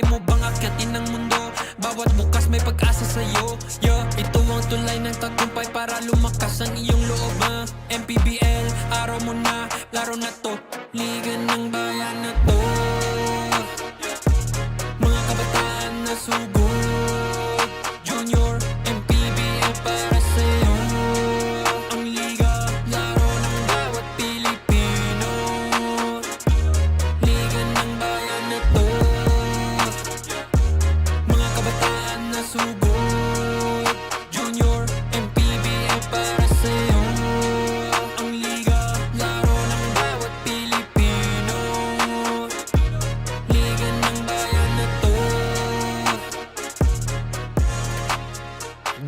mo bang akyatin ng mundo? Bawat bukas may pag-asa sa'yo. Ito ang tulay ng tagumpay para lumakas ang iyong loob. MPBL, araw mo na, laro na to. Liga ng bayan na to. Mga kabataan na sugod. Junior, MPBL para sa'yo. Ang liga, laro ng bawat Pilipino. Liga ng bayan na to. Mga kabataan na sugod. Junior, MPBL para sa'yo. Ang liga, laro ng bawat Pilipino. Liga ng bayan na to.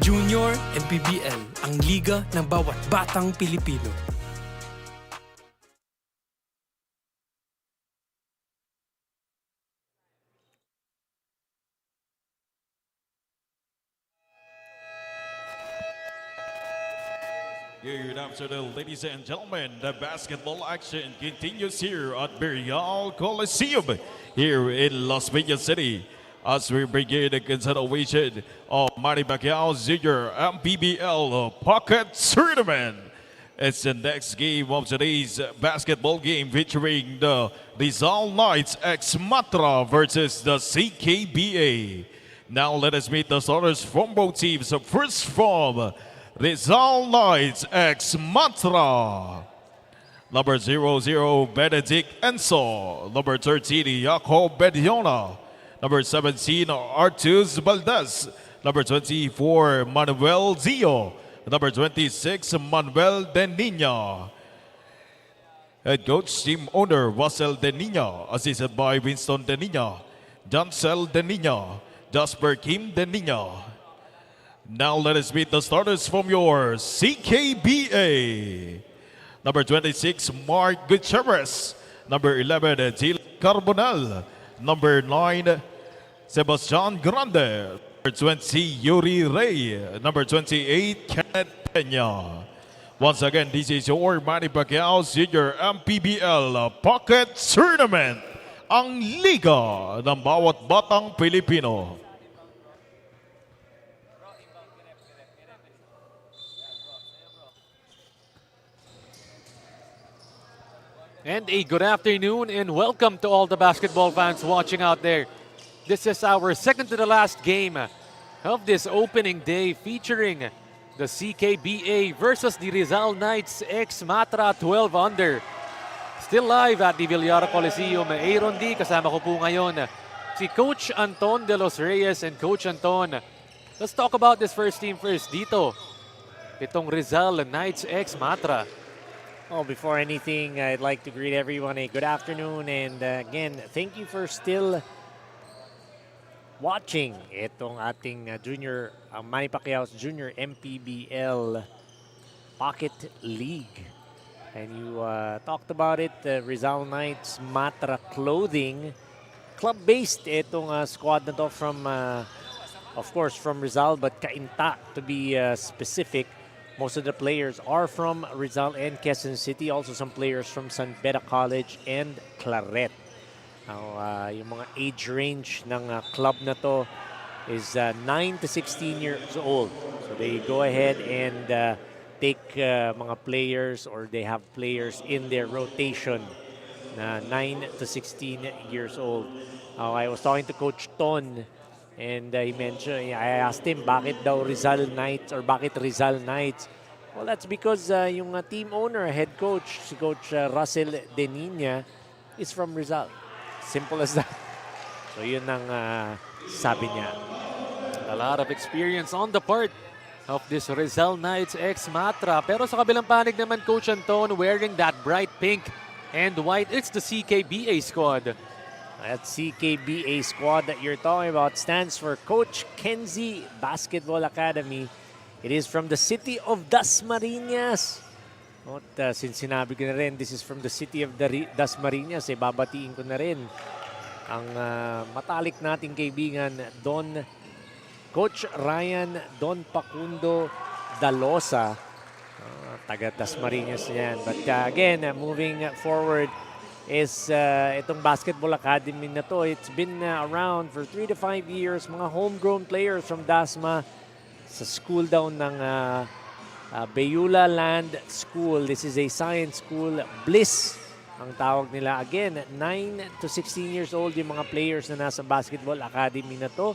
Junior, MPBL, ang liga ng bawat batang Pilipino. Good afternoon, ladies and gentlemen. The basketball action continues here at Villar Coliseum here in Las Piñas City as we begin the consideration of Manny Pacquiao's Junior MPBL Pocket Tournament. It's the next game of today's basketball game featuring the Rizal Knights X Matra versus the CKBA. Now let us meet the starters from both teams. First from Rizal Knights X Matra. Number 00, Benedict Enso. Number 13, Jacob Bediona. Number 17, Artus Valdez. Number 24, Manuel Zio. Number 26, Manuel De Nina. Head coach, team owner, Russell De Nina. Assisted by Winston De Nina, Jancel De Nina, Jasper Kim De Nina. Now let us meet the starters from your CKBA. Number 26, Mark Gutierrez. Number 11, Jill Carbonell. Number 9, Sebastian Grande. Number 20, Yuri Rey. Number 28, Kenneth Peña. Once again, this is your Manny Pacquiao Junior MPBL Pocket Tournament. Ang liga ng bawat batang Pilipino. And a good afternoon and welcome to all the basketball fans watching out there. This is our second to the last game of this opening day featuring the CKBA versus the Rizal Knights X Matra 12 under. Still live at the Villar Coliseum. Aaron D, kasama ko po ngayon si Coach Anton de los Reyes. And Coach Anton, let's talk about this first team first dito. Itong Rizal Knights X Matra. Oh, before anything, I'd like to greet everyone a good afternoon. And again, thank you for still watching itong ating junior, Manny Pacquiao's Junior MPBL Pocket League. And you talked about it, Rizal Knights Matra Clothing. Club-based itong squad na to from, of course, from Rizal, but Cainta to be specific. Most of the players are from Rizal and Quezon City. Also some players from San Beda College and Claret. Yung mga age range ng club na to is 9 to 16 years old. So they go ahead and take mga players, or they have players in their rotation na 9 to 16 years old. I was talking to Coach Ton, and he mentioned, I asked him, bakit daw Rizal Knights, or bakit Rizal Knights? Well, that's because yung team owner, head coach, si Coach Russell De Nina, is from Rizal. Simple as that. So yun ang sabi niya. A lot of experience on the part of this Rizal Knights X Matra. Pero sa kabilang panig naman, Coach Anton, wearing that bright pink and white, it's the CKBA squad. That CKBA squad that you're talking about stands for Coach Kenzie Basketball Academy. It is from the city of Dasmariñas. At since sinabi ko na rin, this is from the city of Dasmariñas, babatiin ko na rin ang matalik nating kaibigan, Coach Ryan Don Pacundo Dalosa. Taga Dasmariñas yan. But again, moving forward, is itong basketball academy na to. It's been around for 3 to 5 years. Mga homegrown players from Dasma sa school daw ng Beulah Land School. This is a science school. Bliss ang tawag nila. Again, 9 to 16 years old yung mga players na nasa basketball academy na to.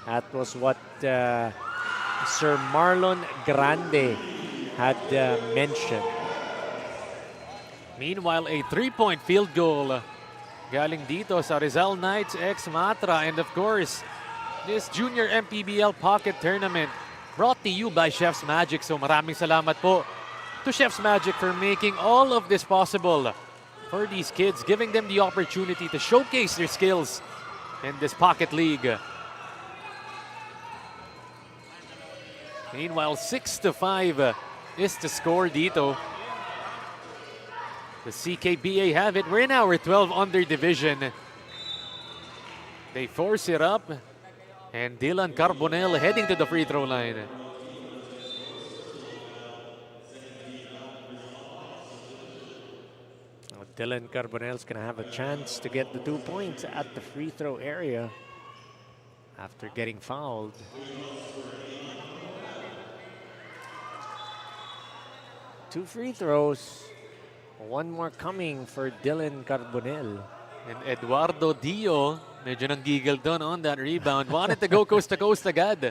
That was what Sir Marlon Grande had mentioned. Meanwhile, a 3-point field goal galing dito sa Rizal Knights x Matra. And of course, this Junior MPBL Pocket Tournament brought to you by Chef's Magic. So maraming salamat po to Chef's Magic for making all of this possible for these kids, giving them the opportunity to showcase their skills in this Pocket League. Meanwhile, 6-5 is the score dito. The CKBA have it. We're in our 12 under division. They force it up. And Dylan Carbonell heading to the free throw line. Dylan Carbonell's going to have a chance to get the 2 points at the free throw area after getting fouled. Two free throws. One more coming for Dylan Carbonell. And Eduardo Dio, medyo nanggigil doon on that rebound. Wanted to go coast to coast agad.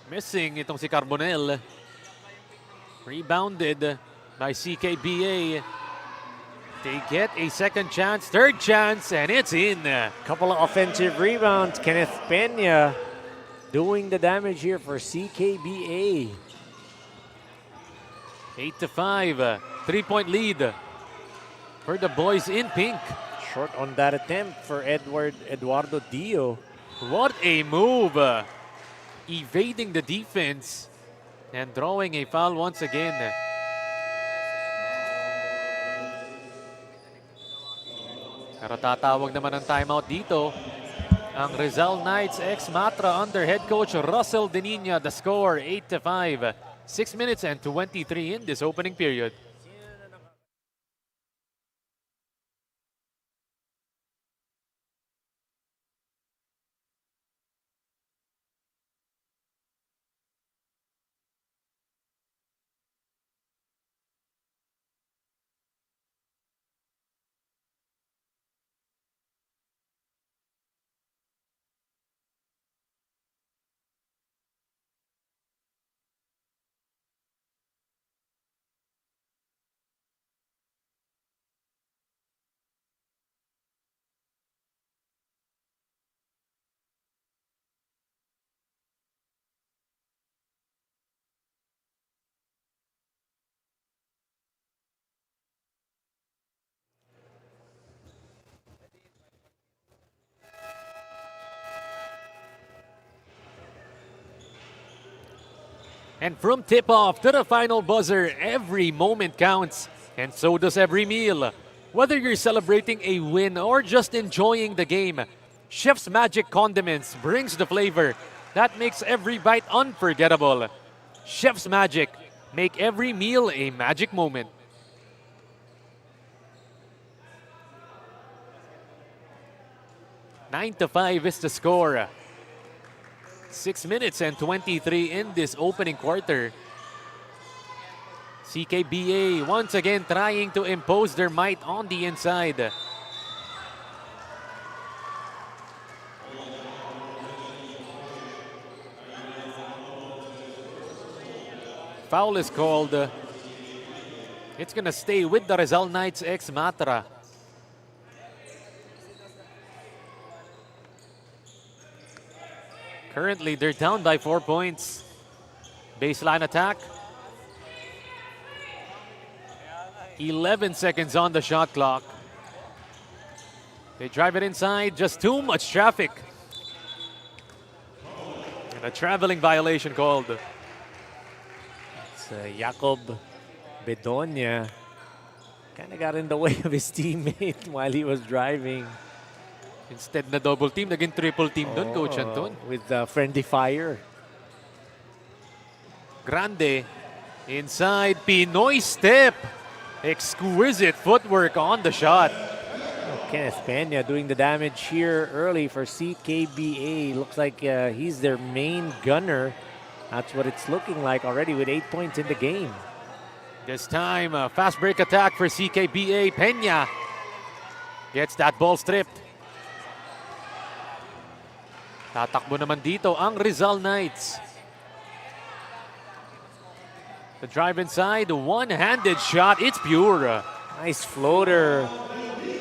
Missing itong si Carbonell. Rebounded by CKBA. They get a second chance, third chance, and it's in. Couple of offensive rebounds. Kenneth Peña doing the damage here for CKBA. 8-5, 3-point lead for the boys in pink. Short on that attempt for Eduardo Dio. What a move! Evading the defense and drawing a foul once again. Pero tatawag naman ng timeout dito ang Rizal Knights x Matra under head coach Russell Deniña. The score 8-5, 6 minutes and 23 in this opening period. And from tip-off to the final buzzer, every moment counts, and so does every meal. Whether you're celebrating a win or just enjoying the game, Chef's Magic Condiments brings the flavor that makes every bite unforgettable. Chef's Magic, make every meal a magic moment. Nine to 5 is the score. 6 minutes and 23 in this opening quarter. CKBA once again trying to impose their might on the inside. Foul is called. It's gonna stay with the Rizal Knights x Matra. Currently, they're down by 4 points. Baseline attack. 11 seconds on the shot clock. They drive it inside, just too much traffic. And a traveling violation called. It's Jacob Bedonia. Kind of got in the way of his teammate while he was driving. Instead na double team, naging triple team doon, Coach Anton. With friendly fire. Grande Inside, Pinoy step. Exquisite footwork on the shot. Kenneth Peña doing the damage here early for CKBA. Looks like he's their main gunner. That's what it's looking like already with 8 points in the game. This time, a fast break attack for CKBA. Peña gets that ball stripped. Tatakbo naman dito ang Rizal Knights. The drive inside, one-handed shot. It's pure. Nice floater.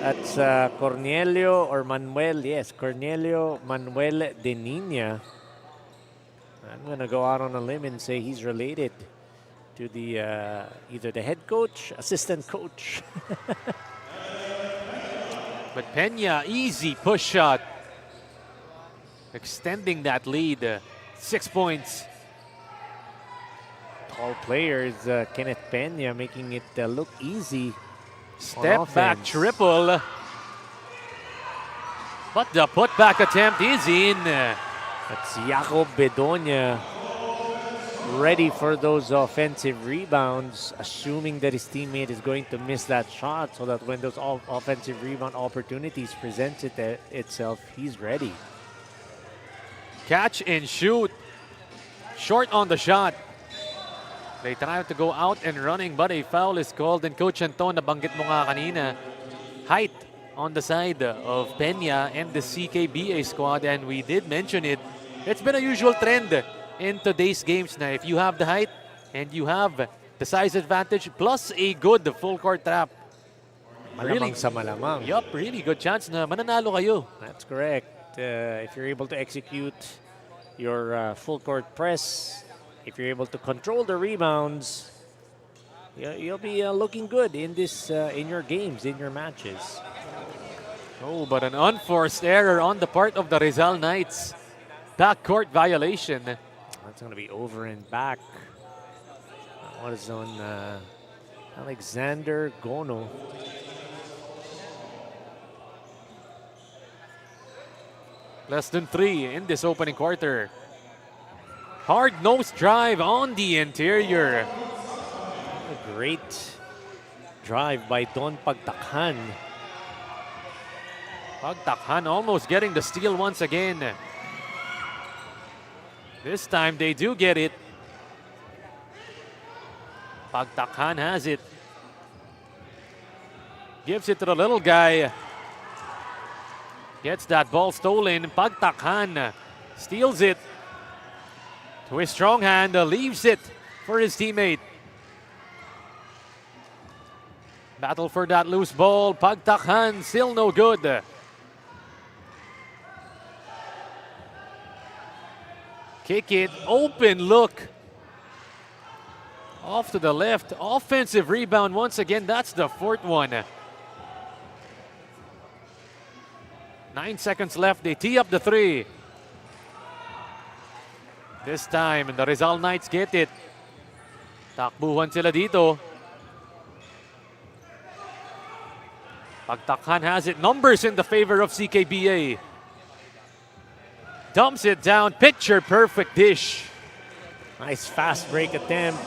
That's Cornelio or Manuel. Yes, Cornelio Manuel de Nina. I'm going to go out on a limb and say he's related to the either the head coach, assistant coach. But Peña, easy push shot. Extending that lead. 6 points. Tall players, Kenneth Peña making it look easy. Step back triple. But the putback attempt is in. That's Jacob Bedonia ready for those offensive rebounds, assuming that his teammate is going to miss that shot so that when those offensive rebound opportunities present itself, he's ready. Catch and shoot. Short on the shot. They try to go out and running, but a foul is called. And Coach Anton, nabanggit mo nga kanina, height on the side of Peña and the CKBA squad. And we did mention it. It's been a usual trend in today's games na if you have the height and you have the size advantage plus a good full court trap. Malamang sa malamang. Yup, really good chance na mananalo kayo. That's correct. If you're able to execute your full court press, if you're able to control the rebounds, you'll be looking good in this in your games, in your matches. Oh, but an unforced error on the part of the Rizal Knights. Backcourt violation. That's going to be over and back. What is on Alexander Gono? Less than 3 in this opening quarter. Hard-nosed drive on the interior. A great drive by Don Pagtakhan. Pagtakhan almost getting the steal once again. This time they do get it. Pagtakhan has it. Gives it to the little guy. Gets that ball stolen. Pagtakhan steals it. To his strong hand, leaves it for his teammate. Battle for that loose ball. Pagtakhan still no good. Kick it, open look. Off to the left, offensive rebound once again. That's the 4th one. 9 seconds left, they tee up the 3. This time, the Rizal Knights get it. Takbuhan sila dito. Pagtakhan has it. Numbers in the favor of CKBA. Dumps it down. Picture perfect dish. Nice fast break attempt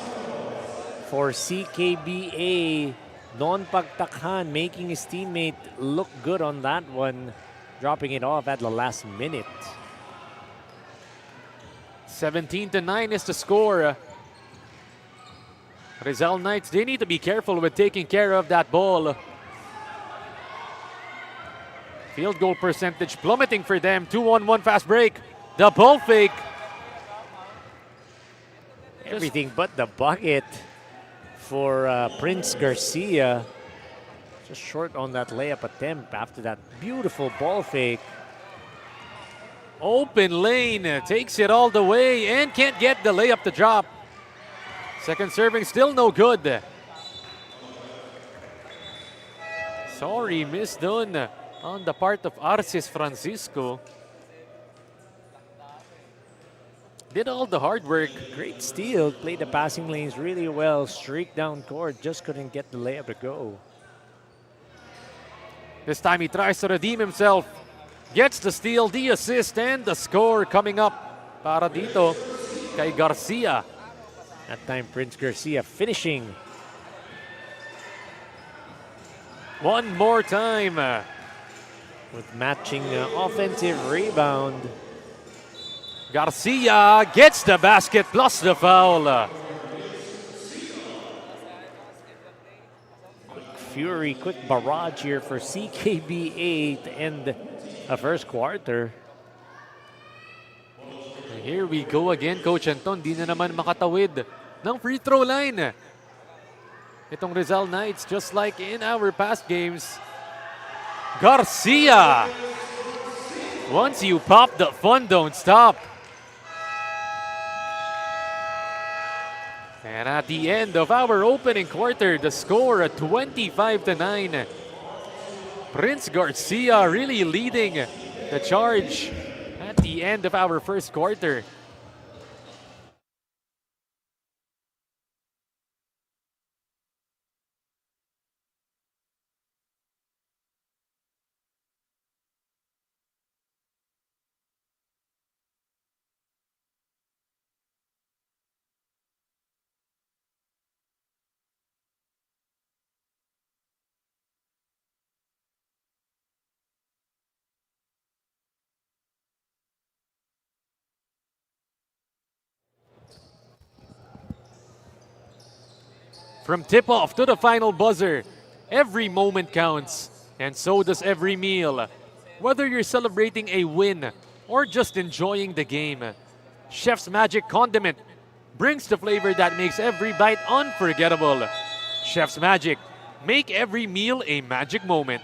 for CKBA. Don Pagtakhan making his teammate look good on that one. Dropping it off at the last minute. 17-9 is the score. Rizal Knights, they need to be careful with taking care of that ball. Field goal percentage plummeting for them. 2-on-1 fast break. The ball fake. Everything but the bucket for Prince Garcia. Just short on that layup attempt after that beautiful ball fake. Open lane, takes it all the way and can't get the layup to drop. Second serving still no good. Sorry, missed done on the part of Arcis Francisco. Did all the hard work. Great steal, played the passing lanes really well, streaked down court, just couldn't get the layup to go. This time he tries to redeem himself. Gets the steal, the assist, and the score coming up para dito kay Garcia. That time, Prince Garcia finishing. One more time. With matching offensive rebound. Garcia gets the basket plus the foul. Fury, quick barrage here for CKBA to end the first quarter. Here we go again, Coach Anton. Di na naman makatawid ng free throw line. Itong Rizal Knights, just like in our past games. Garcia! Once you pop, the fun don't stop. And at the end of our opening quarter, the score at 25-9. Prince Garcia really leading the charge at the end of our first quarter. From tip-off to the final buzzer, every moment counts, and so does every meal. Whether you're celebrating a win or just enjoying the game, Chef's Magic Condiment brings the flavor that makes every bite unforgettable. Chef's Magic, make every meal a magic moment.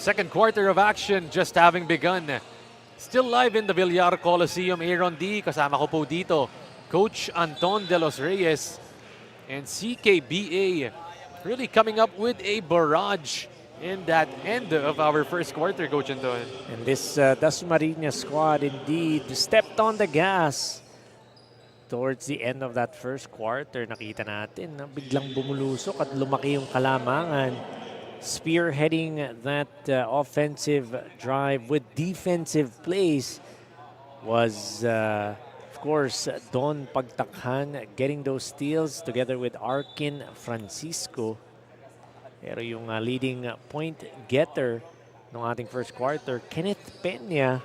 Second quarter of action just having begun. Still live in the Villar Coliseum, Aaron D. Kasama ko po dito, Coach Anton De Los Reyes. And CKBA really coming up with a barrage in that end of our first quarter, Coach Anton. And this Dasmariñas squad indeed stepped on the gas towards the end of that first quarter. Nakita natin na biglang bumulusok at lumaki yung kalamangan. Spearheading that offensive drive with defensive plays was, of course, Don Pagtakhan getting those steals together with Arkin Francisco. Pero yung leading point getter ng ating first quarter, Kenneth Peña,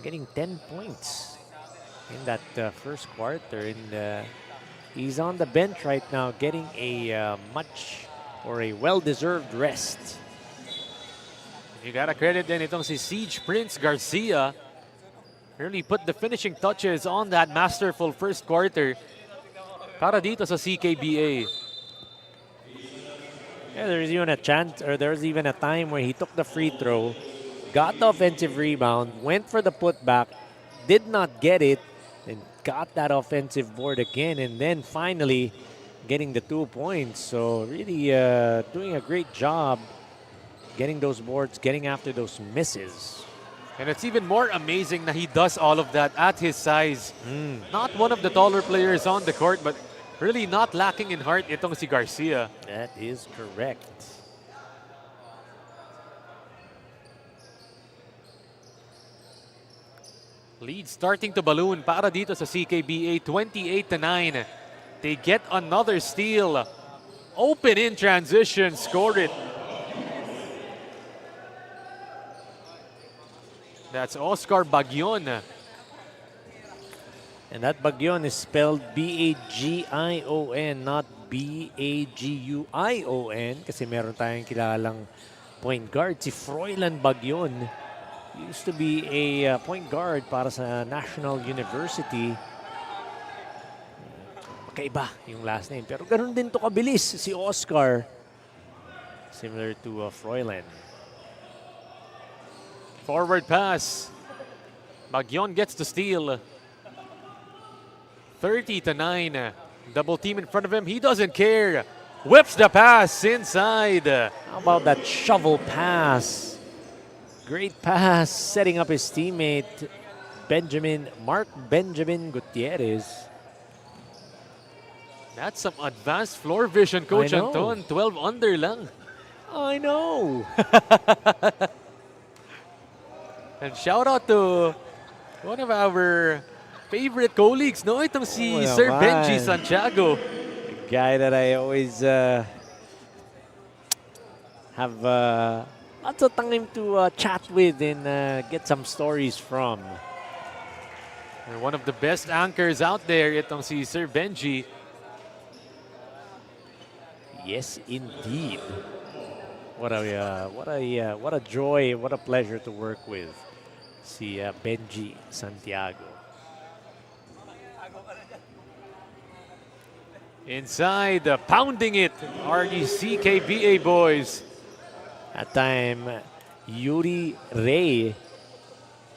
getting 10 points in that first quarter. And he's on the bench right now getting a a well-deserved rest. You gotta credit din itong si Siege Prince Garcia. Really put the finishing touches on that masterful first quarter para dito sa CKBA. Yeah, there's even a chance, or there's even a time where he took the free throw, got the offensive rebound, went for the putback, did not get it, and got that offensive board again, and then finally getting the 2 points. So really doing a great job getting those boards, getting after those misses. And it's even more amazing that he does all of that at his size. Not one of the taller players on the court, but really not lacking in heart itong si Garcia. That is correct. Lead starting to balloon para dito sa CKBA, 28-9. They get another steal. Open in transition, score it. That's Oscar Bagion. And that Bagion is spelled B-A-G-I-O-N, not B-A-G-U-I-O-N. Kasi meron tayong kilalang point guard, si Froilan Bagion. He used to be a point guard para sa National University. Magkaiba yung last name. Pero ganun din to kabilis si Oscar. Similar to Froilan. Forward pass. Bagion gets the steal. 30-9. Double team in front of him. He doesn't care. Whips the pass inside. How about that shovel pass? Great pass, setting up his teammate, Mark Benjamin Gutierrez. That's some advanced floor vision, Coach I know. Anton. 12 under lang. I know. And shout out to one of our favorite colleagues, no? Itong si Oo Sir naman. Benji Santiago. Guy that I always have lots of time to chat with and get some stories from. And one of the best anchors out there, itong si Sir Benji. Yes, indeed. What a joy, what a pleasure to work with. Si Benji Santiago. Inside, pounding it, are the CKBA boys. At time, Yuri Ray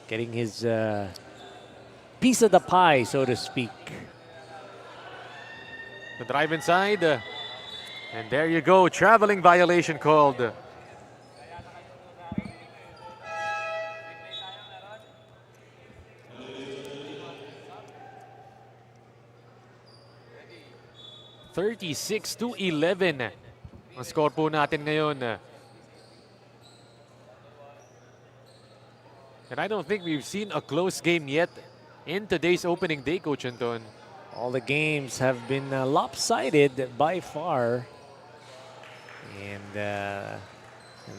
getting his piece of the pie, so to speak. The drive inside. And there you go, traveling violation called. (36-11) ang score po natin ngayon. And I don't think we've seen a close game yet in today's opening day, Coach Anton. All the games have been lopsided by far. And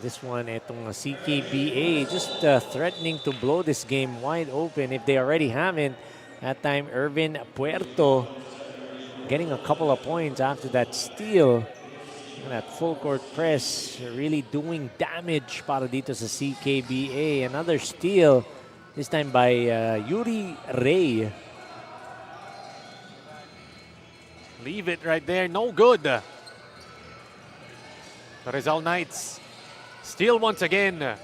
this one, itong CKBA just threatening to blow this game wide open if they already haven't. That time, Irvin Puerto getting a couple of points after that steal. And that full court press really doing damage para dito sa CKBA. Another steal, this time by Yuri Ray. Leave it right there, no good. The Rizal Knights steal once again.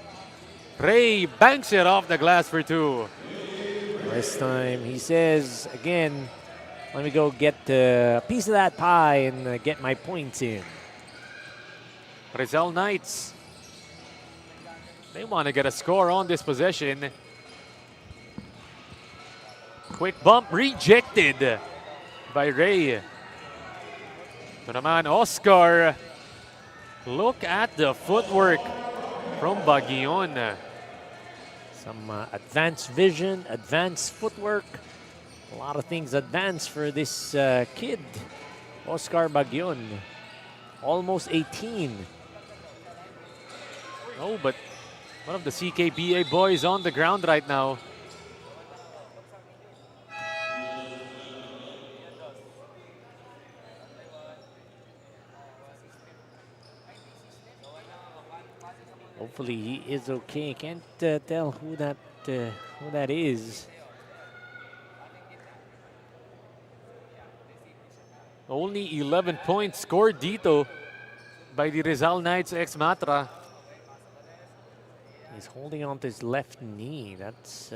Ray banks it off the glass for two. This time, he says, again, let me go get a piece of that pie and get my points in. Rizal Knights, they want to get a score on this possession. Quick bump rejected by Ray. Ito naman, Oscar. Look at the footwork from Baguion. Some advanced vision, advanced footwork. A lot of things advanced for this kid, Oscar Baguion. Almost 18. Oh, but one of the CKBA boys on the ground right now. Hopefully he is okay. Can't tell who that is. Only 11 points scored dito by the Rizal Knights ex-Matra. He's holding on to his left knee. That's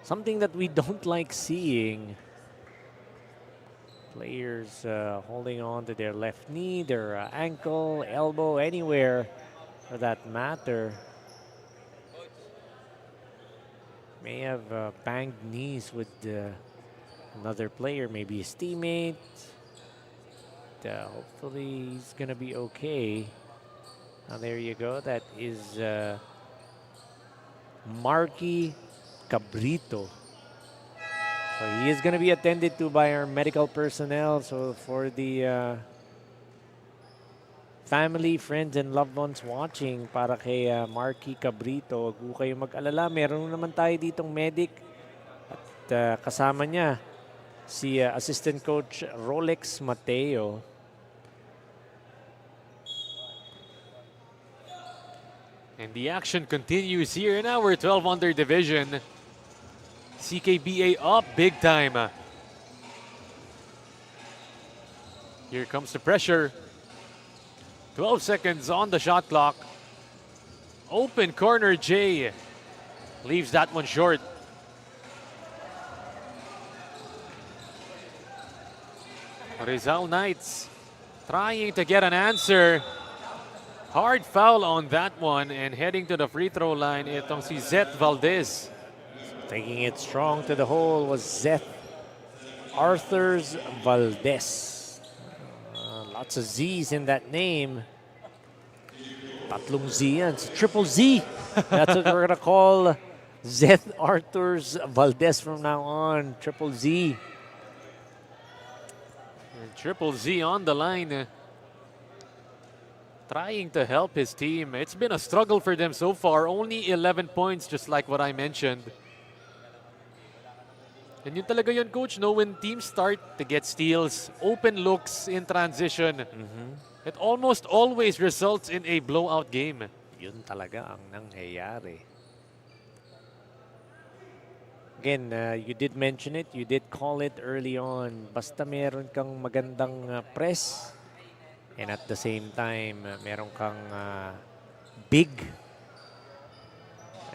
something that we don't like seeing. Players holding on to their left knee, their ankle, elbow, anywhere for that matter. May have banged knees with another player, maybe his teammate. Hopefully he's gonna be okay. Now there you go. That is Marky Cabrito. So he is gonna be attended to by our medical personnel. So for the family, friends, and loved ones watching, para kay Marky Cabrito, huwag po kayo mag-alala. Meron naman tayo ditong medic. At kasama niya si assistant coach Rolex Mateo. And the action continues here in our 12 under division. CKBA up big time. Here comes the pressure. 12 seconds on the shot clock. Open corner, Jay leaves that one short. Rizal Knights trying to get an answer. Hard foul on that one, and heading to the free throw line, itong si Zeth Valdez. Taking it strong to the hole was Zeth Arthurs Valdez. Lots of Z's in that name. Tatlong Z yan. It's triple Z. That's what we're gonna call Zeth Arthurs Valdez from now on. Triple Z. And Triple Z on the line. Trying to help his team. It's been a struggle for them so far. Only 11 points, just like what I mentioned. And yun talaga yun, Coach, no? When teams start to get steals, open looks in transition, it almost always results in a blowout game. Yun talaga ang nangyayari. Again, you did mention it. You did call it early on. Basta meron kang magandang press, and at the same time, meron kang big,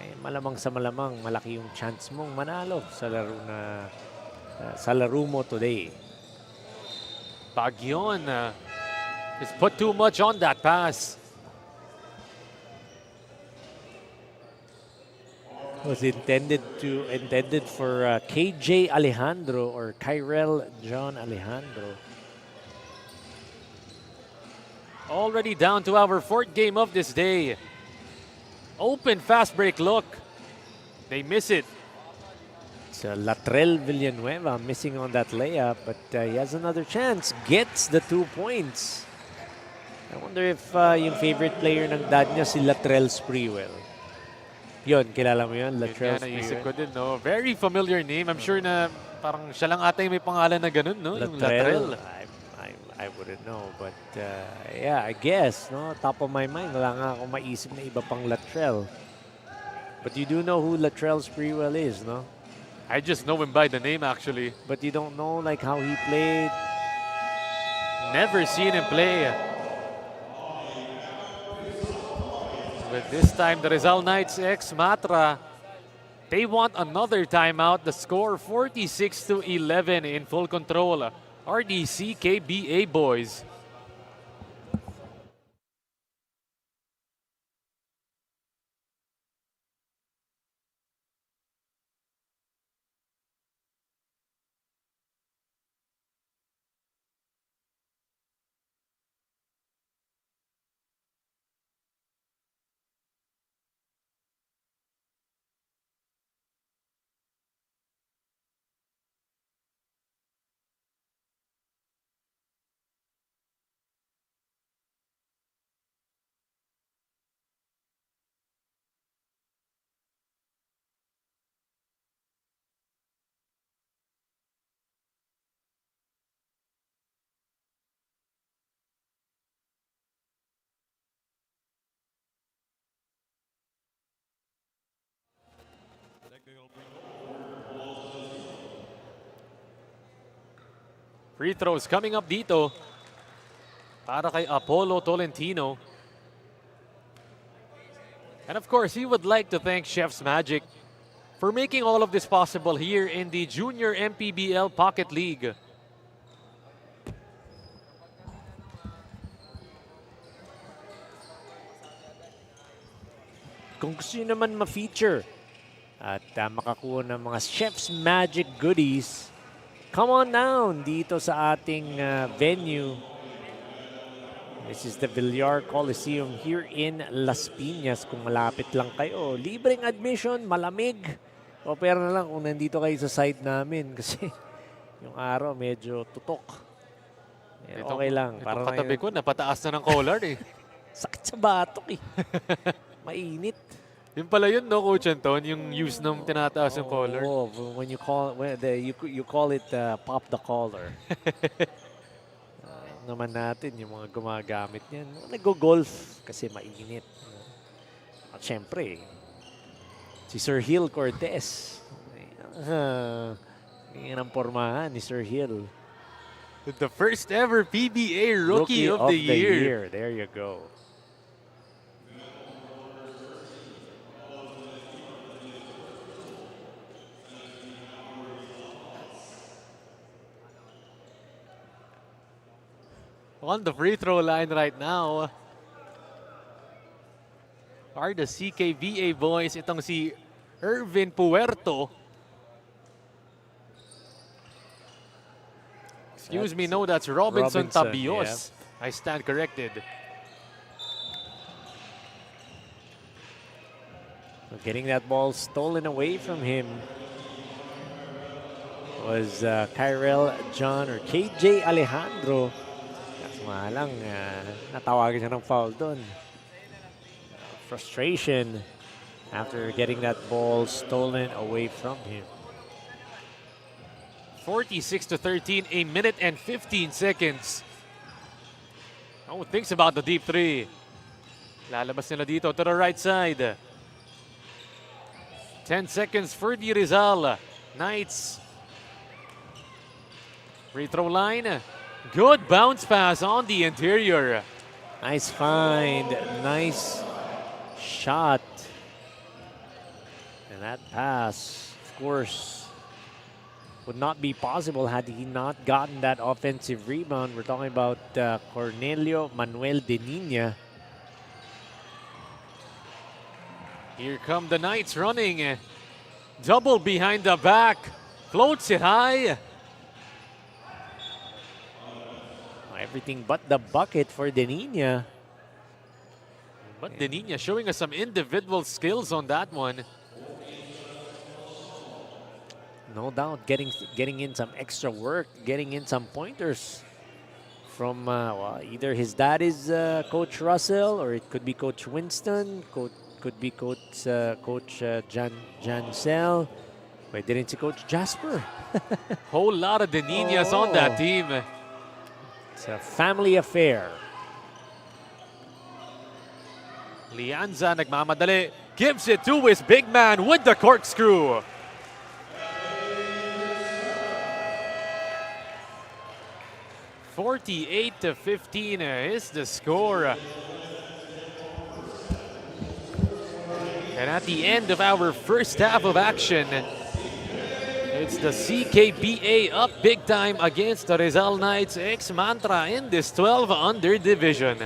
ay malamang sa malamang malaki yung chance mong manalo sa laro na sa laro mo today. Bagyon has put too much on that pass. Was intended for KJ Alejandro or Kyrell John Alejandro. Already down to our fourth game of this day. Open fast break look. They miss it. It's Latrell Villanueva missing on that layup, but he has another chance. Gets the 2 points. I wonder if yung favorite player ng dad niya si Latrell Sprewell. Yun, kilala mo yun? Latrell Yun nga, naisip ko Sprewell. din, no? Very familiar name. I'm sure na parang siya lang ata yung may pangalan na ganun, no? Yung Latrell. I wouldn't know, but yeah, I guess, no? Top of my mind, wala nga akong maisip na iba pang Latrell. But you do know who Latrell Sprewell is, no? I just know him by the name, actually. But you don't know like how he played. Never seen him play. But this time, the Rizal Knights ex Matra, they want another timeout. The score 46-11 in full control. RDC KBA boys. Free throws coming up dito para kay Apollo Tolentino. And of course, he would like to thank Chef's Magic for making all of this possible here in the Junior MPBL Pocket League. Kung gusto nyo naman ma-feature at makakuha ng mga Chef's Magic goodies, come on down dito sa ating venue. This is the Villar Coliseum here in Las Piñas. Kung malapit lang kayo, libreng admission, malamig. O pero na lang kung nandito kayo sa site namin kasi yung araw medyo tutok. Okay lang. Itong katabi ko, napataas na ng collar eh. Sakit sa batok eh. Mainit. Yun pala yun, no, Coach Anton? Yung use ng tinataas ng collar. Oh, when you call you call it pop the collar. Naman natin yung mga gumagamit niyan. Nag-golf kasi mainit. At syempre, si Sir Hill Cortez. Yan ang pormahan ni Sir Hill. The first ever PBA Rookie of the Year. There you go. On the free throw line right now, are the CKVA boys. Itong si Irvin Puerto. Excuse me, no, that's Robinson Tabios. Yeah. I stand corrected. Getting that ball stolen away from him was Kyrell John or KJ Alejandro. Kaso nga lang, natawagan siya ng foul doon. Frustration after getting that ball stolen away from him. 46-13, a minute and 15 seconds. Oh, thinks about the deep three. Lalabas nila dito to the right side. 10 seconds for the Rizal Knights. Free throw line. Good bounce pass on the interior. Nice find, nice shot. And that pass, of course, would not be possible had he not gotten that offensive rebound. We're talking about Cornelio Manuel de Nina. Here come the Knights running. Double behind the back. Floats it high. Everything but the bucket for de Nina. But de Nina showing us some individual skills on that one. No doubt getting in some extra work, getting in some pointers from well, either his dad is Coach Russell, or it could be Coach Winston, could be Coach Jansel. Wait, didn't see Coach Jasper? Whole lot of de Ninas on that team. It's a family affair. Lianza nagmamadali. Gives it to his big man with the corkscrew. (48-15) is the score. And at the end of our first half of action, it's the CKBA up big time against the Rizal Knights ex-Mantra in this 12 under division.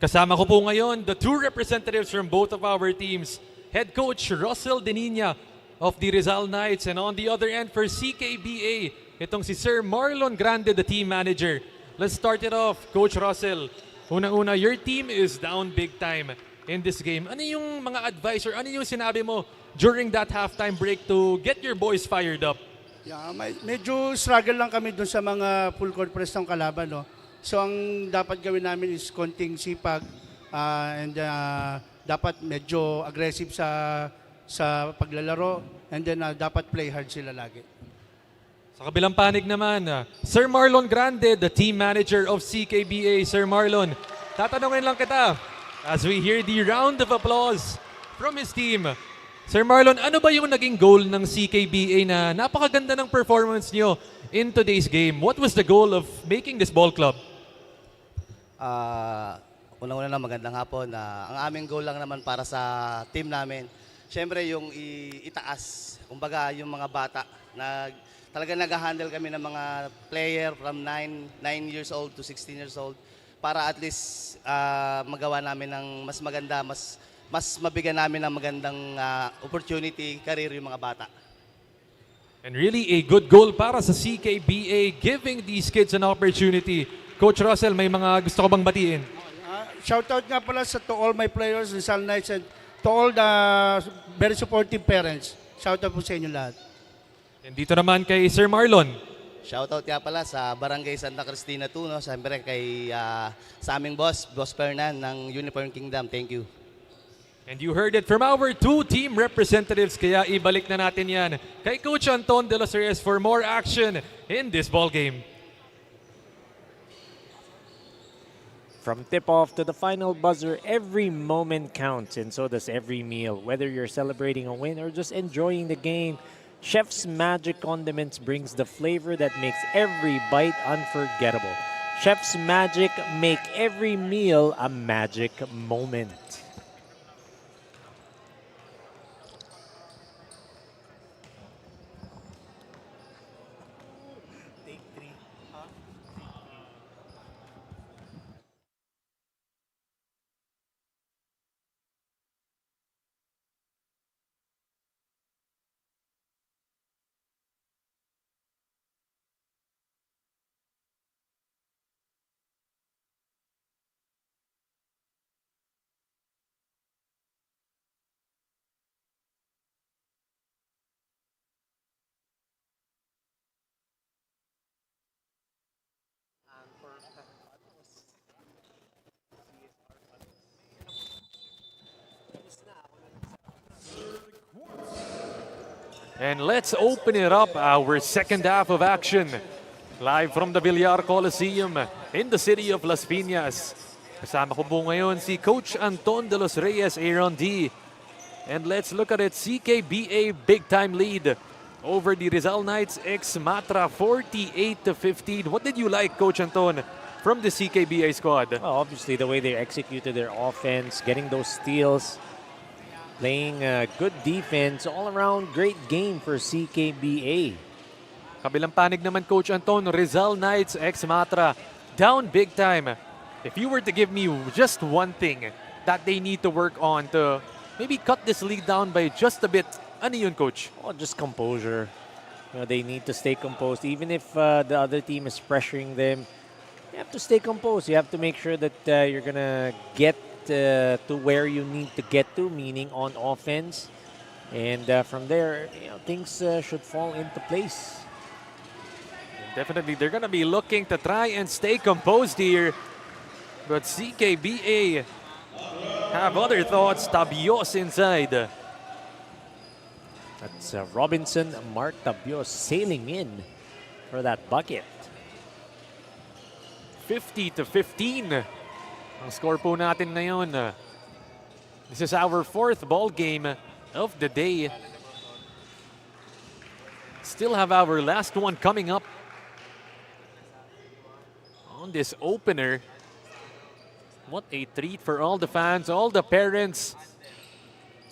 Kasama ko po ngayon the two representatives from both of our teams. Head Coach Russell Deninia of the Rizal Knights, and on the other end for CKBA, itong si Sir Marlon Grande, the team manager. Let's start it off, Coach Russell. Unang-una, your team is down big time in this game. Ano yung mga advice or ano yung sinabi mo during that halftime break to get your boys fired up? Yeah, medyo struggle lang kami dun sa mga full court press ng kalaban, no? So ang dapat gawin namin is konting sipag and dapat medyo aggressive sa paglalaro, and then dapat play hard sila lagi. Sa kabilang panig naman, Sir Marlon Grande, the team manager of CKBA. Sir Marlon, tatanungin lang kita as we hear the round of applause from his team. Sir Marlon, ano ba yung naging goal ng CKBA na napakaganda ng performance nyo in today's game? What was the goal of making this ball club? Unang-una na magandang hapon. Ang aming goal lang naman para sa team namin, syempre yung itaas, kumbaga yung mga bata na talaga nag-handle kami ng mga player from 9 years old to 16 years old para at least magawa namin ng mas maganda, mas mabigyan namin ng magandang opportunity, career yung mga bata. And really a good goal para sa CKBA, giving these kids an opportunity. Coach Russell, may mga gusto ko bang batiin? Shoutout nga pala to all my players, Rizal Knights, and to all the very supportive parents. Shoutout po sa inyo lahat. And dito naman kay Sir Marlon. Shoutout nga pala sa Barangay Santa Cristina 2, no? Siyempre kay sa aming boss Fernan ng Uniform Kingdom. Thank you. And you heard it from our two team representatives, kaya ibalik na natin yan kay Coach Anton de los Reyes for more action in this ball game. From tip-off to the final buzzer, every moment counts, and so does every meal. Whether you're celebrating a win or just enjoying the game, Chef's Magic Condiments brings the flavor that makes every bite unforgettable. Chef's Magic, make every meal a magic moment. And let's open it up, our second half of action. Live from the Villar Coliseum in the city of Las Piñas. Kasama ko po ngayon si Coach Anton de los Reyes, Aaron D. And let's look at it, CKBA big time lead over the Rizal Knights ex Matra 48-15. What did you like, Coach Anton, from the CKBA squad? Well, obviously the way they executed their offense, getting those steals, playing good defense, all around great game for CKBA. Kabilang panig naman, Coach Anton, Rizal Knights ex Matra down big time. If you were to give me just one thing that they need to work on to maybe cut this lead down by just a bit, ano yun, Coach? Oh, just composure. You know, they need to stay composed. Even if the other team is pressuring them, you have to stay composed. You have to make sure that you're going to get to where you need to get to, meaning on offense. And from there, you know, things should fall into place. Definitely, they're going to be looking to try and stay composed here. But CKBA have other thoughts. Tabios inside. That's Robinson Martabios sailing in for that bucket. 50-15 ang score po natin ngayon. This is our fourth ball game of the day. Still have our last one coming up on this opener. What a treat for all the fans, all the parents,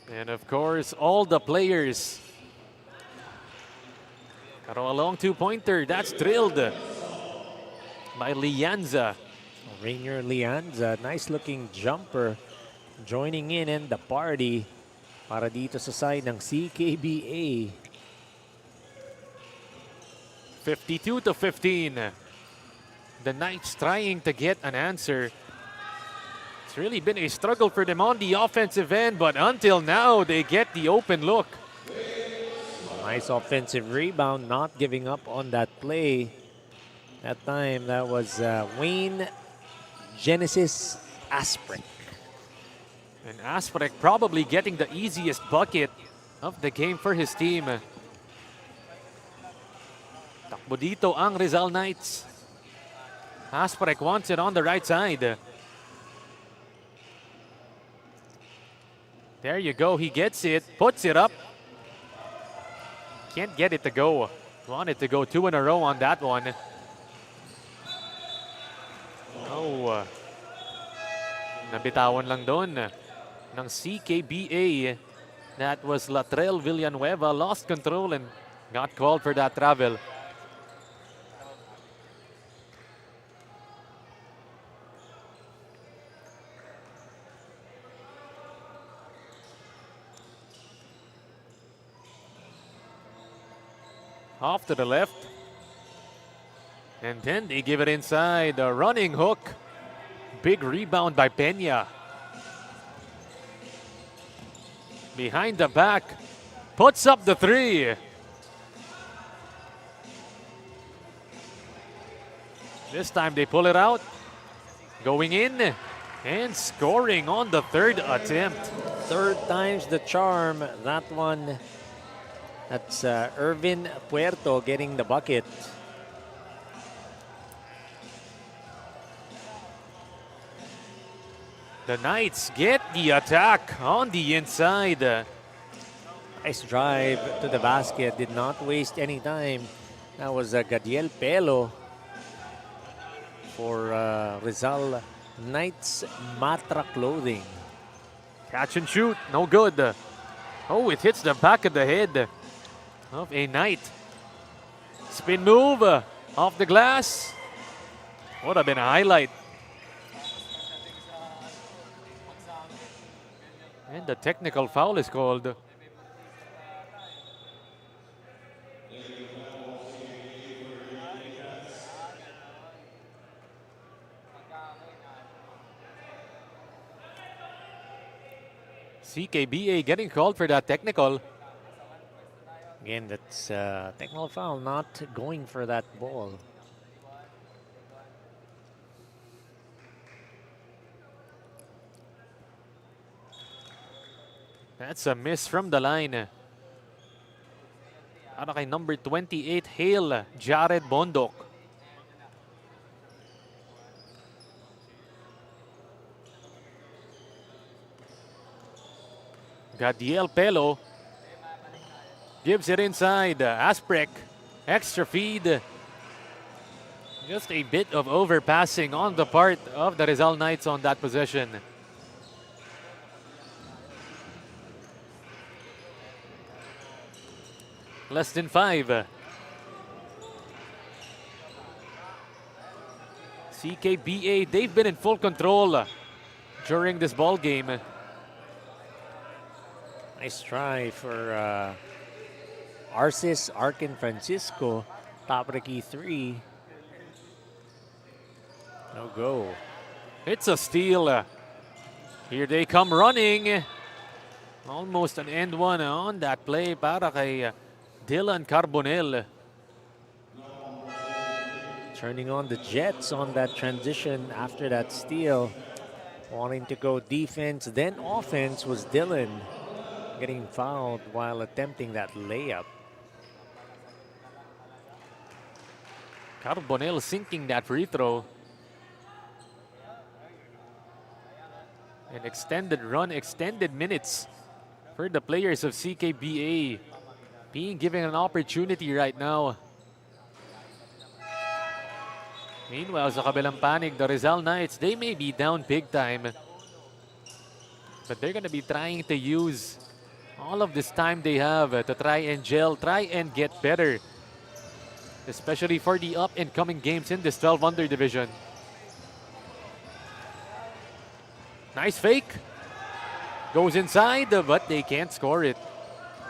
and of course, all the players. Pero a long two-pointer, that's drilled by Lianza. Rainier Lianza, nice looking jumper, joining in the party para dito sa side ng CKBA. 52-15. The Knights trying to get an answer. It's really been a struggle for them on the offensive end, but until now, they get the open look. Nice offensive rebound, not giving up on that play. That time, that was Wayne Genesis Asprek. And Asprek probably getting the easiest bucket of the game for his team. Takbo dito ang Rizal Knights. Asprek wants it on the right side. There you go, he gets it, puts it up. Can't get it to go. Wanted to go 2 in a row on that one. Oh, nabitawan lang doon ng CKBA. That was Latrell Villanueva, lost control and got called for that travel. Off to the left. And then they give it inside. A running hook. Big rebound by Peña. Behind the back. Puts up the 3. This time they pull it out. Going in. And scoring on the 3rd attempt. 3rd time's the charm. That one, that's Irvin Puerto getting the bucket. The Knights get the attack on the inside. Nice drive to the basket, did not waste any time. That was Gadiel Pelo for Rizal Knights Matra Clothing. Catch and shoot, no good. Oh, it hits the back of the head of a Knight. Spin move off the glass. Would have been a highlight. And the technical foul is called. CKBA getting called for that technical. Again, that's technical foul, not going for that ball. That's a miss from the line. Para kay number 28, Hale Jared Bondok. Gadiel Pelo gives it inside. Asprek, extra feed. Just a bit of overpassing on the part of the Rizal Knights on that possession. Less than 5. CKBA, they've been in full control during this ball game. Nice try for Arcis Arkin Francisco. Top of the key 3. No go. It's a steal. Here they come running. Almost an end one on that play para kay Dylan Carbonell. Turning on the Jets on that transition after that steal. Wanting to go defense, then offense was Dylan. Getting fouled while attempting that layup. Carbonell sinking that free throw. An extended run, extended minutes for the players of CKBA. Being given an opportunity right now. Meanwhile, sa kabilang panig, the Rizal Knights, they may be down big time. But they're going to be trying to use all of this time they have to try and gel, try and get better. Especially for the up-and-coming games in this 12-under division. Nice fake. Goes inside, but they can't score it.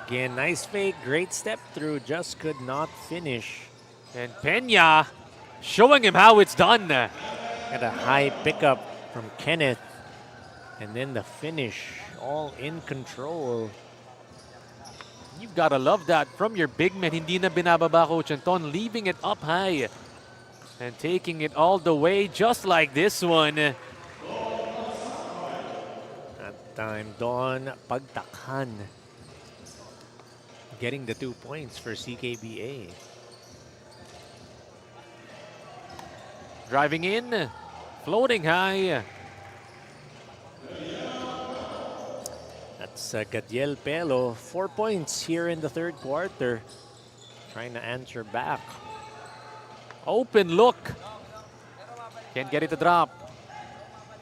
Again, nice fake, great step through, just could not finish. And Peña showing him how it's done. Got a high pickup from Kenneth. And then the finish, all in control. You've got to love that from your big man. Hindi na binababa, Coach Anton, leaving it up high and taking it all the way, just like this one. That time, Don Pagtakhan getting the 2 points for CKBA. Driving in, floating high. That's Gadiel Pelo, 4 points here in the third quarter. Trying to answer back. Open look. Can't get it to drop.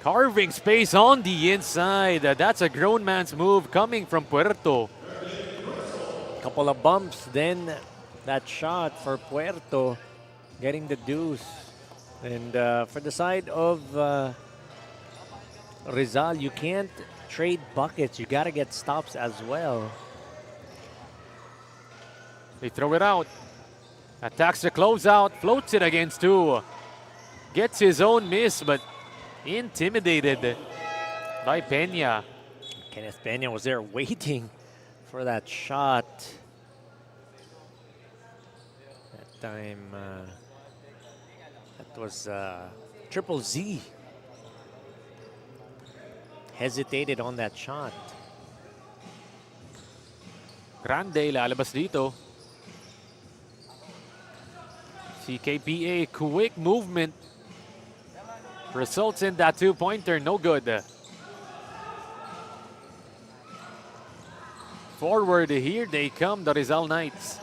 Carving space on the inside. That's a grown man's move coming from Puerto. Couple of bumps, then that shot for Puerto, getting the deuce. And for the side of Rizal, you can't trade buckets. You got to get stops as well. They throw it out. Attacks the closeout, floats it against two. Gets his own miss, but intimidated by Peña. Kenneth Peña was there waiting for that shot. That time, that was Triple Z. Hesitated on that shot. Grande lalabas dito. CKBA quick movement results in that two-pointer, no good. Forward, here they come, the Rizal Knights.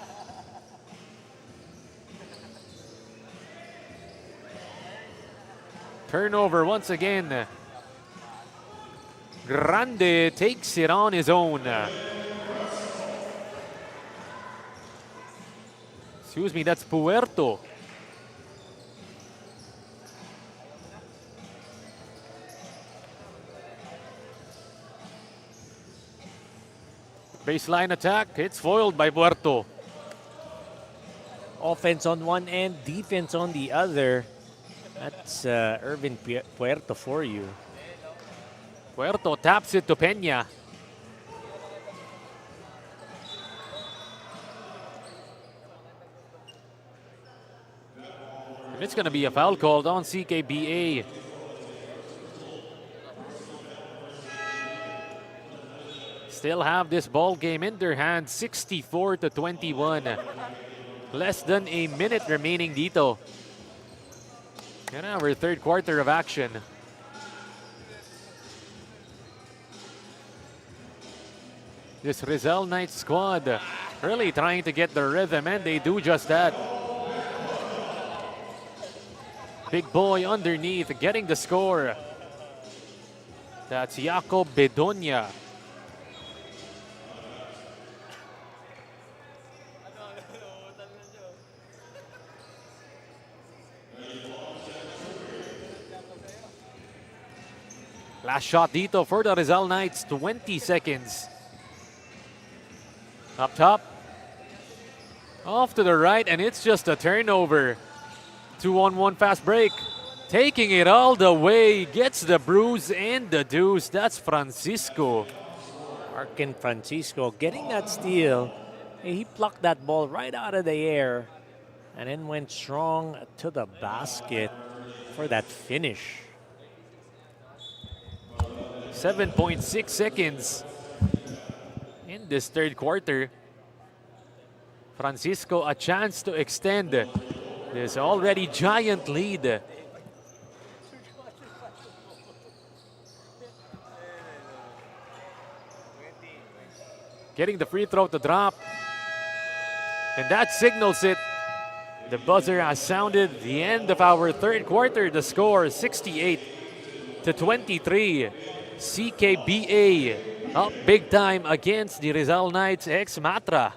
Turnover once again. Grande takes it on his own. Excuse me, that's Puerto. Baseline attack, it's foiled by Puerto. Offense on one end, defense on the other. That's Irvin Puerto for you. Puerto taps it to Peña. And it's going to be a foul called on CKBA. Still have this ball game in their hands, 64-21. Less than a minute remaining dito. And our third quarter of action. This Rizal Knights squad really trying to get the rhythm, and they do just that. Big boy underneath, getting the score. That's Jacob Bedonia. Last shot dito for the Rizal Knights, 20 seconds. Up top. Off to the right, and it's just a turnover. 2-on-1 fast break. Taking it all the way, gets the bruise and the deuce. That's Francisco. Arkin Francisco getting that steal. He plucked that ball right out of the air and then went strong to the basket for that finish. 7.6 seconds in this third quarter. Francisco a chance to extend this already giant lead. Getting the free throw to drop. And that signals it. The buzzer has sounded the end of our third quarter. The score 68-23. CKBA up big time against the Rizal Knights ex Matra.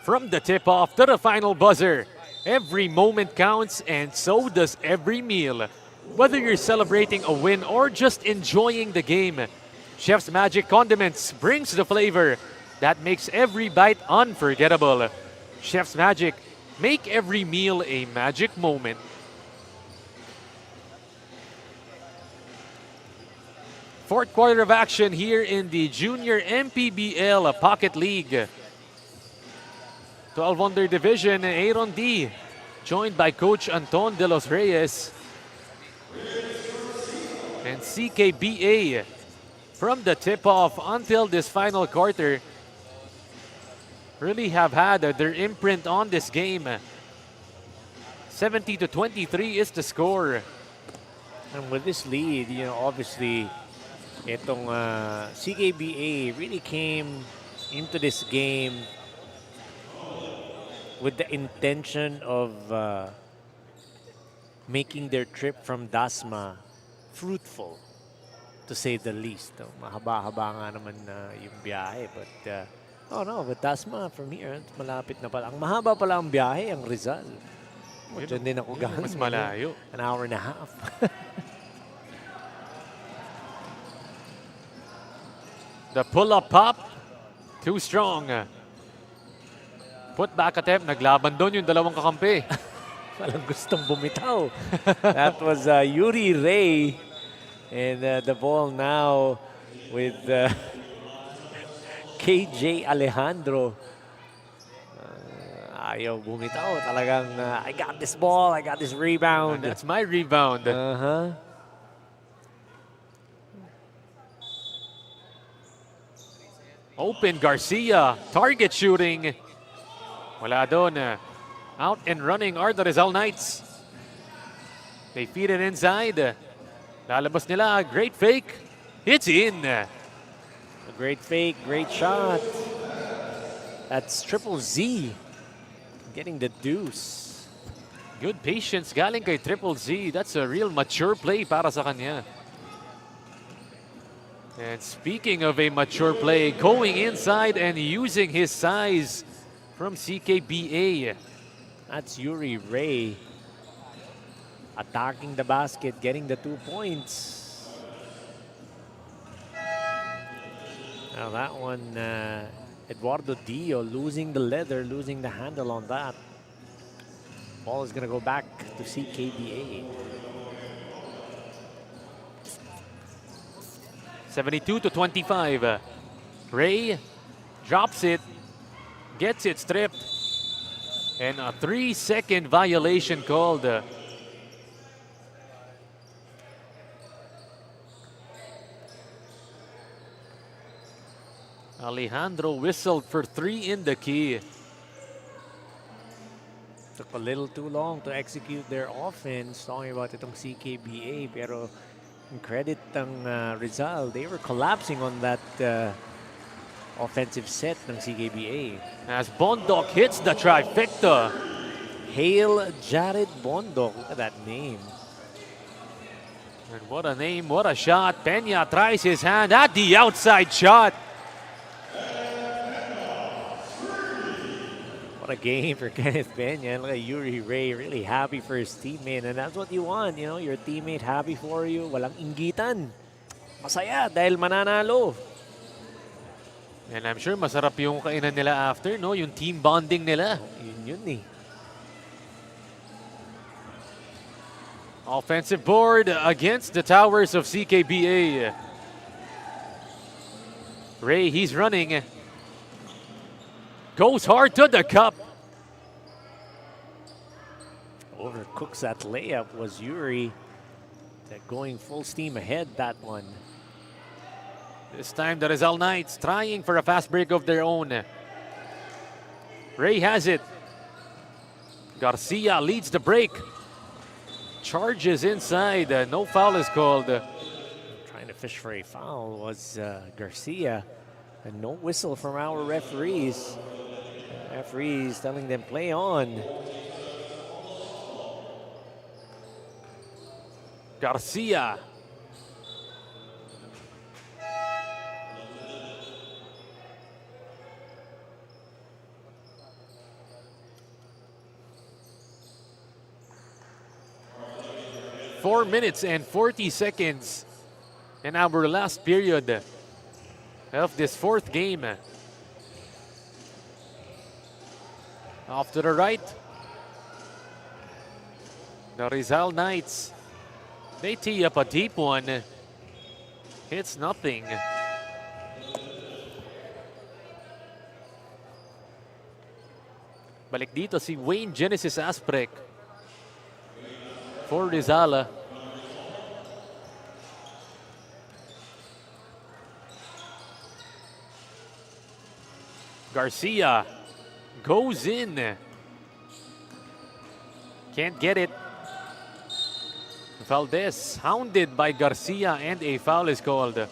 From the tip-off to the final buzzer, every moment counts and so does every meal. Whether you're celebrating a win or just enjoying the game, Chef's Magic Condiments brings the flavor that makes every bite unforgettable. Chef's Magic, make every meal a magic moment. Fourth quarter of action here in the Junior MPBL Pocket League. 12 under division, Aaron D, joined by Coach Anton de los Reyes. And CKBA, from the tip-off until this final quarter, really have had their imprint on this game. 70-23 is the score. And with this lead, you know, obviously, itong CKBA really came into this game with the intention of making their trip from Dasma fruitful, to say the least. Mahaba-haba nga naman yung biyahe, but oh no, with Dasma from here, malapit na pala. Ang mahaba pala ang biyahe, ang Rizal. Diyan din ako galing. Mas malayo. An hour and a half. The pull-up pop, too strong. Put back attempt, naglaban doon yung dalawang kakampi. Walang gustong bumitaw. That was Yuri Ray. And the ball now with KJ Alejandro. Ayaw bumitaw. Talagang, I got this ball, I got this rebound. And that's my rebound. Open Garcia, target shooting. Wala doon. Out and running are the Rizal Knights. They feed it inside. Lalabas nila, great fake. It's in. A great fake, great shot. That's Triple Z getting the deuce. Good patience galing kay Triple Z. That's a real mature play para sa kanya. And speaking of a mature play, going inside and using his size from CKBA. That's Yuri Ray attacking the basket, getting the 2 points. Now that one, Eduardo Dio losing the leather, losing the handle on that. Ball is going to go back to CKBA. 72-25. Ray drops it, gets it stripped, and a 3-second violation called. Alejandro whistled for 3 in the key. Took a little too long to execute their offense. Talking about itong CKBA, pero in credit ng Rizal, they were collapsing on that offensive set ng CKBA. As Bondok hits the trifecta. Hail Jared Bondok. Look at that name. And what a name, what a shot. Peña tries his hand at the outside shot. What a game for Kenneth Peña. Look at Yuri Ray, really happy for his teammate. And that's what you want, you know, your teammate happy for you. Walang inggitan. Masaya dahil mananalo. And I'm sure masarap yung kainan nila after, no? Yung team bonding nila. Yun eh. Offensive board against the towers of CKBA. Ray, he's running. Goes hard to the cup. Overcooks that layup was Yuri. Going full steam ahead, that one. This time the Rizal Knights trying for a fast break of their own. Ray has it. Garcia leads the break. Charges inside. No foul is called. Trying to fish for a foul was Garcia. And no whistle from our referees. Referees telling them play on. Garcia. 4 minutes and 40 seconds in our last period of this fourth game. Off to the right. The Rizal Knights, they tee up a deep one. It's nothing. Balik dito si Wayne Genesis Asprek for Rizal. Garcia goes in. Can't get it. Valdez hounded by Garcia and a foul is called. That's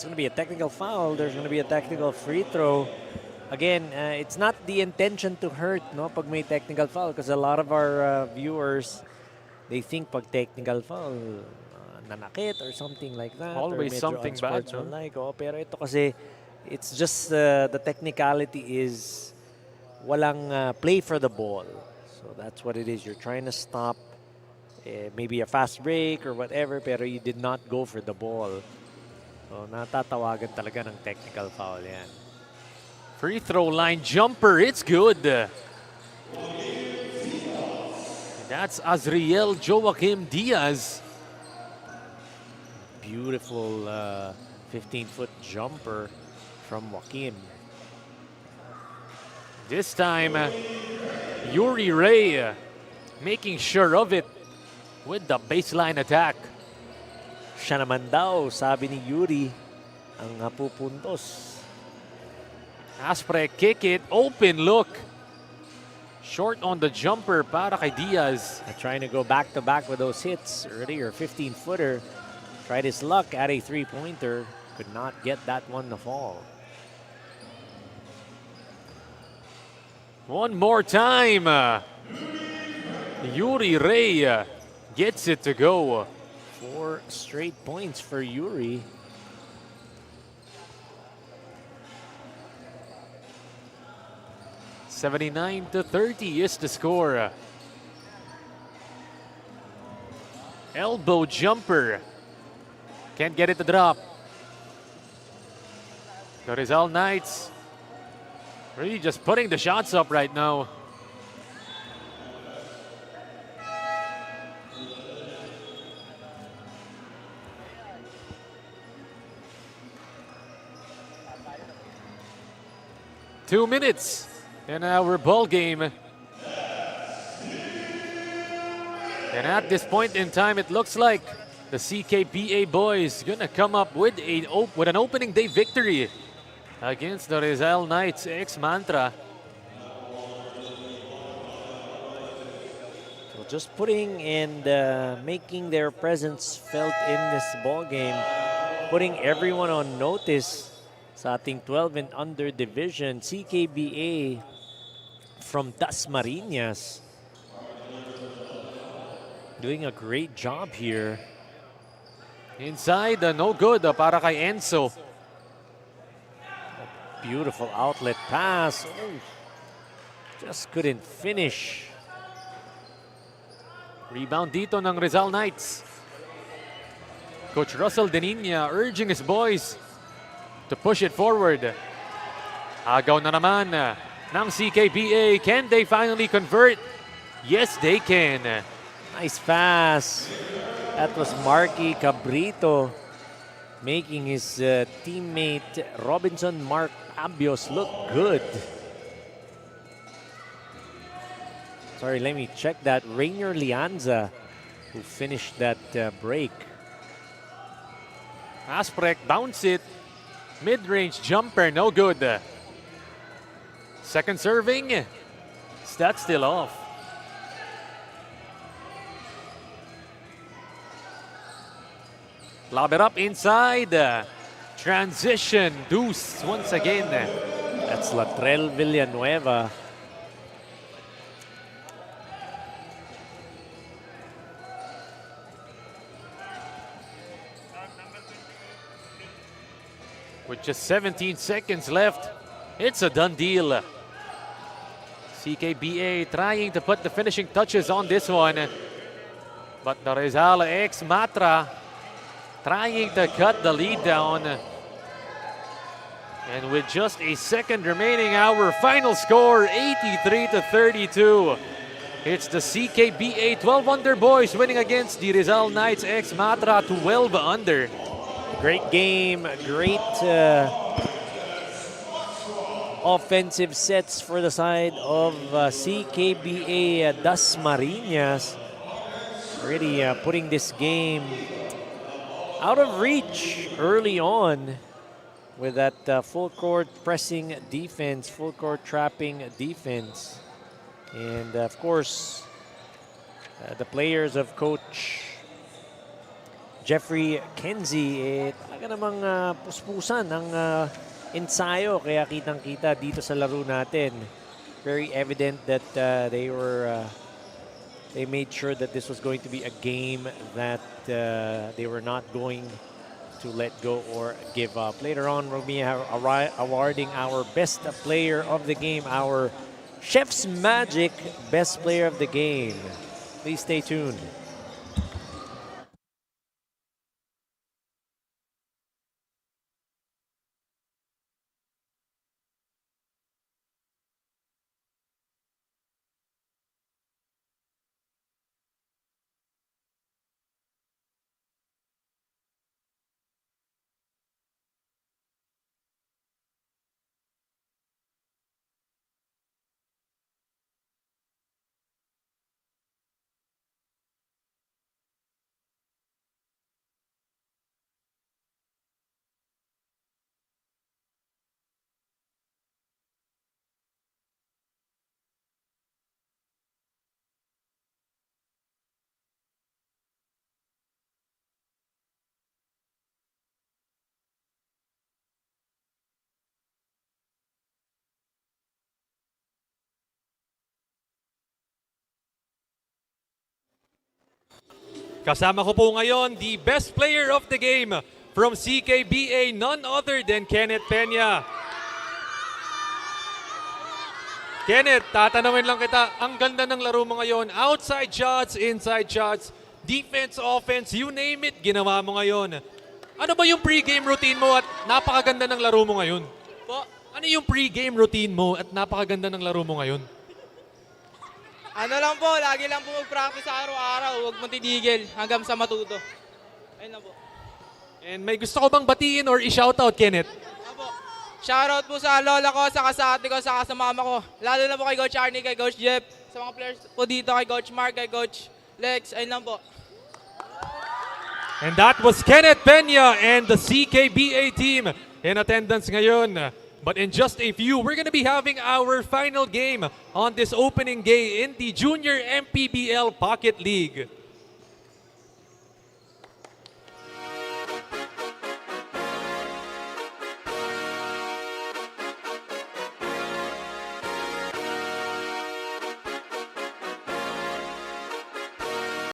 going to be a technical foul. There's going to be a technical free throw. Again, it's not the intention to hurt, no, pag may technical foul, because a lot of our viewers, they think pag technical foul, nanakit or something like that. Always something bad, no? Like, oh, pero ito kasi, it's just the technicality is walang play for the ball. So that's what it is. You're trying to stop maybe a fast break or whatever, pero you did not go for the ball. So natatawagan talaga ng technical foul yan. Free throw line jumper, it's good. That's Azriel Joaquim Diaz. Beautiful 15-foot jumper from Joaquim. This time, Yuri Ray making sure of it with the baseline attack. Siya naman daw, sabi ni Yuri, ang napupuntos. Asprek kick it, open look. Short on the jumper para kay Diaz. Trying to go back-to-back with those hits earlier. 15-footer. Tried his luck at a three-pointer. Could not get that one to fall. One more time. Yuri Ray gets it to go. 4 straight points for Yuri. $79-30 is the score. Elbow jumper. Can't get it to drop. The Rizal Knights really just putting the shots up right now. Two minutes in our ball game. And at this point in time, it looks like the CKPA boys gonna come up with an opening day victory against the Rizal Knights ex-Mantra. So just putting and making their presence felt in this ball game, putting everyone on notice sa ating 12 and under division, CKBA from Dasmariñas. Doing a great job here. Inside, no good para kay Enzo. Beautiful outlet pass. Oh, just couldn't finish. Rebound dito ng Rizal Knights. Coach Russell Deninia urging his boys to push it forward. Agaw na naman ng CKPA. Can they finally convert? Yes, they can. Nice pass. That was Marky Cabrito making his teammate Robinson Mark Abios look good. Sorry, let me check that. Rainier Lianza who finished that break. Asprek bounce it. Mid-range jumper, no good. Second serving. That's still off. Lob it up inside. Transition deuce once again. That's Latrell Villanueva. With just 17 seconds left, it's a done deal. CKBA trying to put the finishing touches on this one. But the Rizal X Matra trying to cut the lead down. And with just a second remaining, our final score, 83-32. It's the CKBA 12 under boys winning against the Rizal Knights X Matra 12 under. Great game, great offensive sets for the side of CKBA Dasmariñas. Really putting this game out of reach early on with that full court pressing defense, full court trapping defense. And of course, the players of Coach Jeffrey Kenzie, talaga namang puspusan ang ensayo. Kaya kitang-kita dito sa laro natin. Very evident that they made sure that this was going to be a game that they were not going to let go or give up. Later on, we'll be awarding our best player of the game, our Chef's Magic best player of the game. Please stay tuned. Kasama ko po ngayon, the best player of the game from CKBA, none other than Kenneth Peña. Kenneth, tatanungin lang kita, ang ganda ng laro mo ngayon. Outside shots, inside shots, defense, offense, you name it, ginawa mo ngayon. Ano ba yung pre-game routine mo at napakaganda ng laro mo ngayon? Po, Ano yung pre-game routine mo at napakaganda ng laro mo ngayon? ano lang po, lagi lang po mag-practice araw-araw. Huwag mong titigil hanggang sa matuto. Ayun lang po. And may gusto ko bang batiin or i-shoutout, Kenneth? Apo, shoutout po sa lola ko, saka sa ate ko, saka sa mama ko. Lalo na po kay Coach Arnie, kay Coach Jeff, sa mga players po dito, kay Coach Mark, kay Coach Lex. Ayun lang po. And that was Kenneth Peña and the CKBA team in attendance ngayon. But in just a few, we're going to be having our final game on this opening day in the Junior MPBL Pocket League.